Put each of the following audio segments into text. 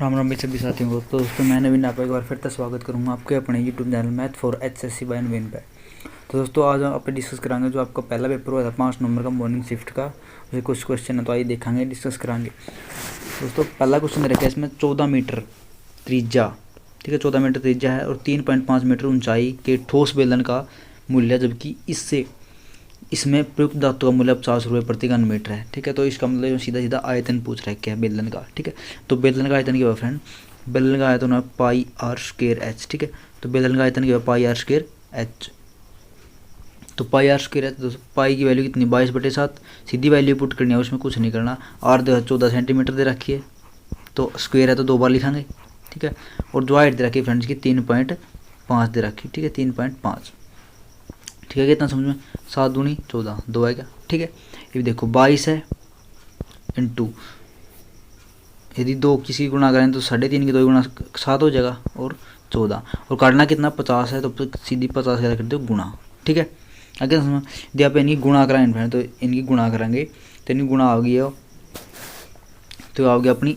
राम राम भाई सभी साथियों को। तो दोस्तों मैं नवीन आपका एक बार फिर से स्वागत करूँगा आपके अपने YouTube channel math for HSC by Naveen पे। तो दोस्तों आज हम आप डिस्कस कराएंगे जो आपका पहला पेपर हुआ था 5 नंबर का मॉर्निंग शिफ्ट का, उसके कुछ क्वेश्चन है तो आइए देखेंगे, डिस्कस कराएंगे। दोस्तों पहला क्वेश्चन रखा है इसमें 14 मीटर त्रिज्या, ठीक है 14 मीटर त्रिज्या है और 3.5 मीटर ऊंचाई के ठोस बेलन का मूल्य, जबकि इसमें प्रयुक्त धातु का मूल्य 50 रुपये प्रति घन मीटर है। ठीक है, तो इसका मतलब सीधा सीधा आयतन पूछ रहा है क्या है बेलन का। ठीक है, तो बेलन का आयतन क्या हुआ फ्रेंड, बेलन का आयतन है पाई आर स्क्वायर एच। ठीक है, तो बेलन का आयतन क्या हुआ पाई आर स्क्वायर एच। तो pi R square H, pi की वैल्यू कितनी 22/7, सीधी वैल्यू पुट करनी है, उसमें कुछ नहीं करना। आर 14 सेंटीमीटर दे रखी है तो स्क्वायर है तो 2 बार लिखांगे। ठीक है, और जो हाइट दे रखी है फ्रेंड्स की 3.5 दे रखी है। ठीक है 3.5, ठीक है कितना समझ में, 7 दूनी 14, 2 है क्या। ठीक है, ये देखो 22 है इंटू, यदि 2 किसी की गुणा करें तो 3.5 की 2 गुणा 7 हो जाएगा और 14, और काटना कितना 50 है तो सीधी 50 का कर दो गुणा। ठीक है, अगर समझ यदि आप इनकी गुणा कराएं तो इनकी गुणा करेंगे तो इनकी गुणा आ गई तो आ गया अपनी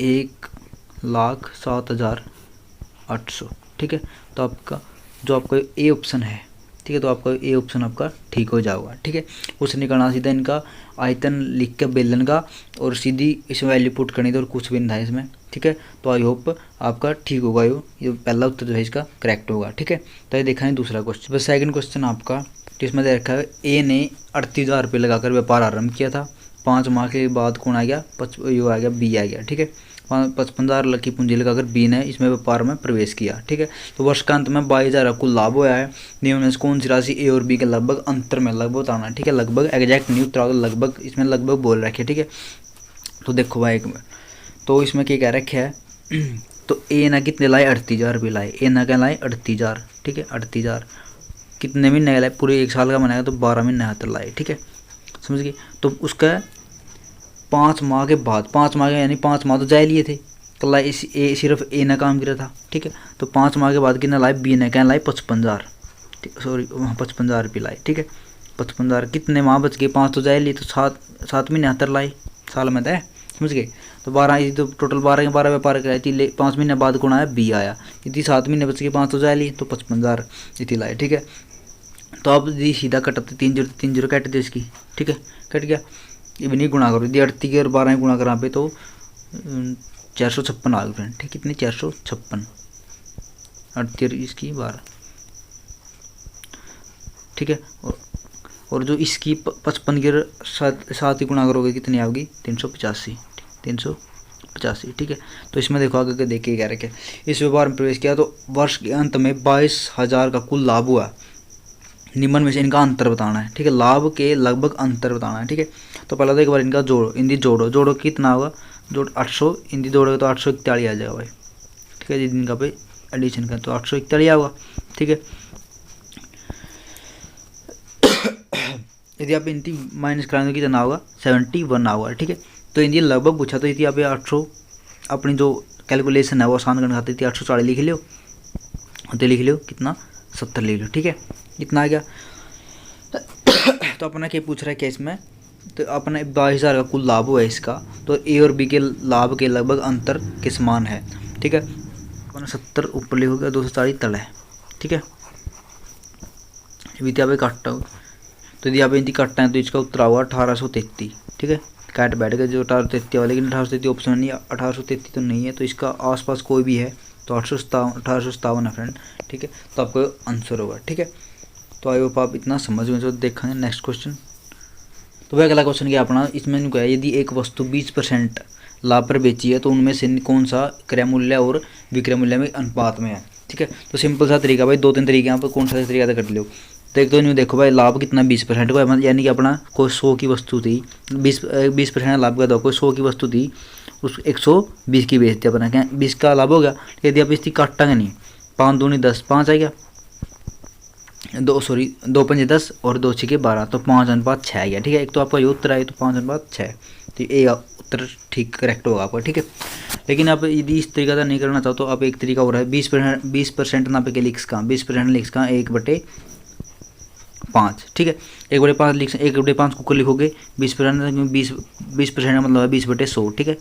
1,07,800। ठीक है, तो आपका जो आपका ए ऑप्शन है, ठीक है, तो आपका ए ऑप्शन आपका ठीक हो जाएगा। ठीक है, उससे निकालना सीधा इनका आयतन लिख के बेलन का और सीधी इसमें वैल्यू पुट करनी थी और कुछ भी नहीं था इसमें। ठीक है, तो आई होप आपका ठीक होगा, ये पहला उत्तर जो है इसका करेक्ट होगा। ठीक है, तो ये देखा है दूसरा क्वेश्चन। बस सेकंड क्वेश्चन आपका जिसमें दे रखा है ए ने 38,000 रुपये लगाकर व्यापार आरंभ किया था। 5 माह के बाद कौन आ गया, यो आ गया बी आ गया। ठीक है, 55,000 की पूंजी लगाकर बी ने इसमें व्यापार में प्रवेश किया। ठीक है, तो वर्ष का अंत में 22,000 कुल लाभ हुआ है। नियम में से कौन सी राशि ए और बी के लगभग अंतर में, लगभग बताना है। ठीक है, लगभग एग्जैक्ट नहीं उतरा, लगभग इसमें लगभग बोल रखे। ठीक है, तो देखो भाई तो इसमें क्या कह रखे है तो ए ना कितने लाए 38,000 रुपये लाए, ए ना क्या लाए 38,000। ठीक है, 38,000 कितने महीने लाए, पूरे 1 साल का बनाएगा तो 12 महीने हाथ लाए। ठीक है, समझ गए। तो उसका 5 माह के बाद, 5 माह के यानी 5 माह तो जाए लिए थे, कल ए सिर्फ ए ने काम किया था। ठीक है, तो 5 माह के बाद कितना लाए बी ने, क्या लाए 55,000, सॉरी वहाँ 55,000 रुपये लाए। ठीक है, 55,000 कितने माह बच गए, 5 तो जाए लिए तो 7 महीने हतर लाए साल में तय, समझ गए। तो 12 तो टोटल 12 के 12 व्यापार कराए थी, 5 महीने बाद कौन आया बी आया, यदि 7 महीने बच गए 5 तो जाए लिए तो 55,000 इतनी लाए। ठीक है, तो अब यदि सीधा कटते 3 जीरो कट दे इसकी। ठीक है, कट गया, ये भी नहीं गुणा करो, यदि 38 के और 12 गुणा करा पे तो 456 आ गए फ्रेंड। ठीक, कितनी 456, 38 इसकी 12। ठीक है, और जो इसकी 55 के साथ ही गुणा करोगे कितनी आओगी 385, 385। ठीक है, तो इसमें देखो आगे देख के कह रखे इस व्यापार में प्रवेश किया तो वर्ष के अंत में 22,000 का कुल लाभ हुआ। निम्न में से इनका अंतर बताना है। ठीक है, लाभ के लगभग अंतर बताना है। ठीक है, तो पहला तो एक बार इनका जोड़ो, इनकी जोड़ो कितना होगा, जोड़ 800, इनकी जोड़ोगे तो 841 आ जाएगा भाई। ठीक है, इनका पे एडिशन का तो 841 होगा। ठीक है, यदि आप इनकी माइनस कराएंगे तो कितना होगा 71 होगा। ठीक है, तो इनकी लगभग पूछा तो यदि आप 800 अपनी जो कैलकुलेशन है वो आसान करना चाहते थे 840 लिख लो, तो लिख लो कितना 70 लिख लो। ठीक है, इतना आ गया। तो अपना क्या पूछ रहा है क्या इसमें, तो अपना 22,000 का कुल लाभ हुआ है इसका, तो ए और बी के लाभ के लगभग अंतर के समान है। ठीक है, अपना 70 ऊपर लिखोगे 240 तल है। ठीक है, यदि आप काटता हो तो यदि आप इनकी काटना है तो इसका उत्तर होगा 1833। ठीक है, काट बैठ गए जो 1833 वाले, लेकिन 1833 ऑप्शन नहीं है, 1833 तो नहीं है, तो इसका आसपास कोई भी है तो 1857 है फ्रेंड। ठीक है, तो आपको आंसर होगा। ठीक है, तो आई होप आप इतना समझ में जो देखेंगे। नेक्स्ट क्वेश्चन, तो वह अगला क्वेश्चन क्या अपना, इसमें क्या है, यदि एक वस्तु 20% लाभ पर बेची है तो उनमें से कौन सा क्रय मूल्य और विक्रय मूल्य में अनुपात में है। ठीक है, तो सिंपल सा तरीका भाई, 2-3 तरीके यहाँ पर कौन सा तरीका कर लो। तो एक तो नहीं देखो भाई लाभ कितना 20% को, यानी कि अपना कोई 100 की वस्तु थी, 20% लाभ का दो, कोई 100 की वस्तु थी उस 120 की बेचती अपना, क्या 20 का लाभ हो गया। यदि आप इसकी काटेंगे नहीं, 5 दूनी 10, 5 है क्या, 2 पंजे 10 और 2 6 12, तो 5:6 आ गया। ठीक है, एक तो आपका ये उत्तर आए तो 5:6, तो ये उत्तर ठीक करेक्ट होगा आपका। ठीक है, लेकिन आप यदि इस तरीका से नहीं करना चाहो तो आप एक तरीका हो रहा है 20% ना पे लिख सका, 20% लिख सका 1/5। ठीक है, 1/5 लिख 1/5 को लिखोगे 20%, 20% मतलब है 20/100। ठीक है,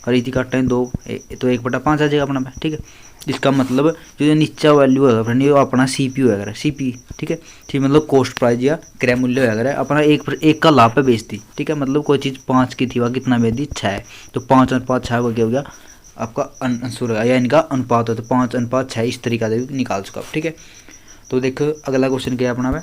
और इतनी काटते हैं 2 तो 1/5 आ जाएगा अपना पे, ठीक है। इसका मतलब जो नीचा वैल्यू होगा फ्रेंड ये अपना CP होगा, CP, ठीक है। ठीक मतलब कॉस्ट प्राइस या क्रय मूल्य होगा अपना एक का लाभ पे बेचती, ठीक है। मतलब कोई चीज़ 5 की थी वह कितना बेच दी 6, तो 5/6 हो गया आपका अंशुर या इनका अनुपात हो, तो 5/6 इस तरीका से निकाल सको आप, ठीक है। तो देखो अगला क्वेश्चन क्या है अपना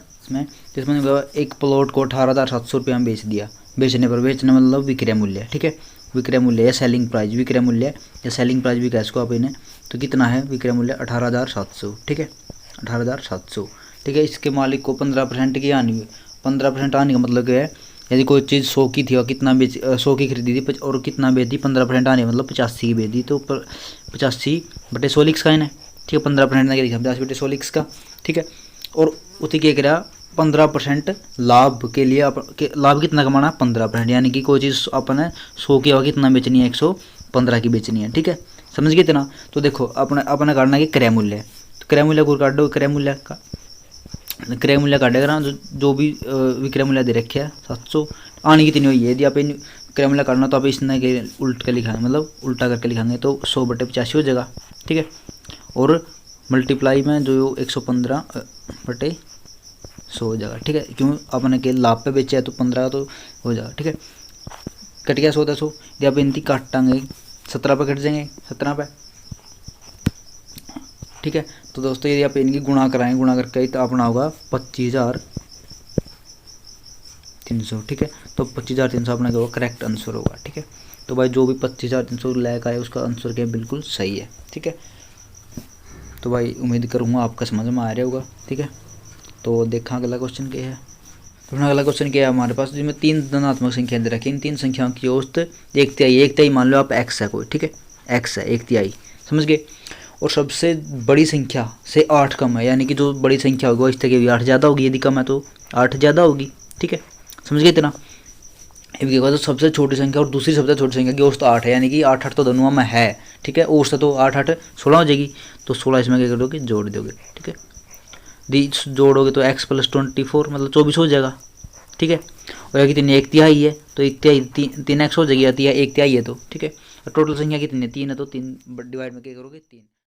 जिसमें एक प्लॉट को 18,700 रुपये में बेच दिया। बेचने पर, बेचने मतलब विक्रय मूल्य, ठीक है। विक्रय मूल्य या सेलिंग प्राइस, विक्रय मूल्य या सेलिंग प्राइस भी कह इसको आप इन्हें, तो कितना है विक्रय मूल्य 18,700, ठीक है। 18,700, ठीक है। इसके मालिक को 15% की आनी हुई। 15% आने का मतलब क्या है, यदि कोई चीज़ 100 की थी और कितना 100 की खरीदी थी और कितना बेच दी 15% आने मतलब 85 की बेच दी, तो 85/100 लिक्स का है, ठीक है। 15% ना क्या लिखा 50/100 लिक्स का, ठीक है। और उसी क्या करा 15% लाभ के लिए लाभ कितना कमाना 15%, यानी कि कोई चीज़ अपने 100 की होगी कितना बेचनी है 115 की बेचनी है, ठीक है। समझ गए इतना। तो देखो अपने काटना कि क्रय मूल्य, तो क्रय मूल्य को काट दो, क्रय मूल्य काटेगा ना जो भी विक्रय मूल्य दे रखे है 700 आने कितनी हुई है। यदि आप क्रय मूल्य काटना तो आप इसने के उल्ट के लिखाएंगे, मतलब उल्टा करके लिखाएंगे, तो 100/85 हो जाएगा, ठीक है। और मल्टीप्लाई में जो 115/100 हो जाएगा, ठीक है। क्यों अपने के लाभ पे बेचा है तो 15 तो हो जाएगा, ठीक है। कट गया 100 यदि आप इनकी काटेंगे 17 पे कट जाएंगे 17 पे, ठीक है। तो दोस्तों यदि आप इनकी गुणा कराएंगे, गुणा करके तो अपना होगा 25,300, ठीक है। तो 25,300 अपना क्या होगा करेक्ट आंसर होगा, ठीक है। तो भाई जो भी 25,300 लैक आए उसका आंसर क्या बिल्कुल सही है, ठीक है। तो भाई उम्मीद करूँगा आपका समझ में आ रहा होगा, ठीक है। तो देखा अगला क्वेश्चन क्या है। तो अगला क्वेश्चन क्या है हमारे पास, जिसमें 3 धनात्मक संख्या दे रखी है। इन 3 संख्याओं की औसत 1/3 मान लो आप x है कोई, ठीक है। x है 1/3, समझ गए। और सबसे बड़ी संख्या से 8 कम है, यानी कि जो बड़ी संख्या होगी इस तक 8 ज़्यादा होगी, यदि कम है तो 8 ज़्यादा होगी, ठीक है। समझ गए इतना। इनके बाद तो सबसे छोटी संख्या और दूसरी सबसे छोटी संख्या की औसत 8 है, यानी कि 8 तो दोनों में है, ठीक है। औसत तो 8 16 हो जाएगी, तो 16 इसमें क्या करोगे जोड़ दोगे, ठीक है। जोड़ोगे तो x + 24 मतलब 24 हो जाएगा, ठीक है। और या कितनी 1/3 है तो 1/3 3x हो जाएगी, या 1/3 है तो, ठीक है। और टोटल संख्या कितनी है 3 है, तो 3 डिवाइड में क्या करोगे 3।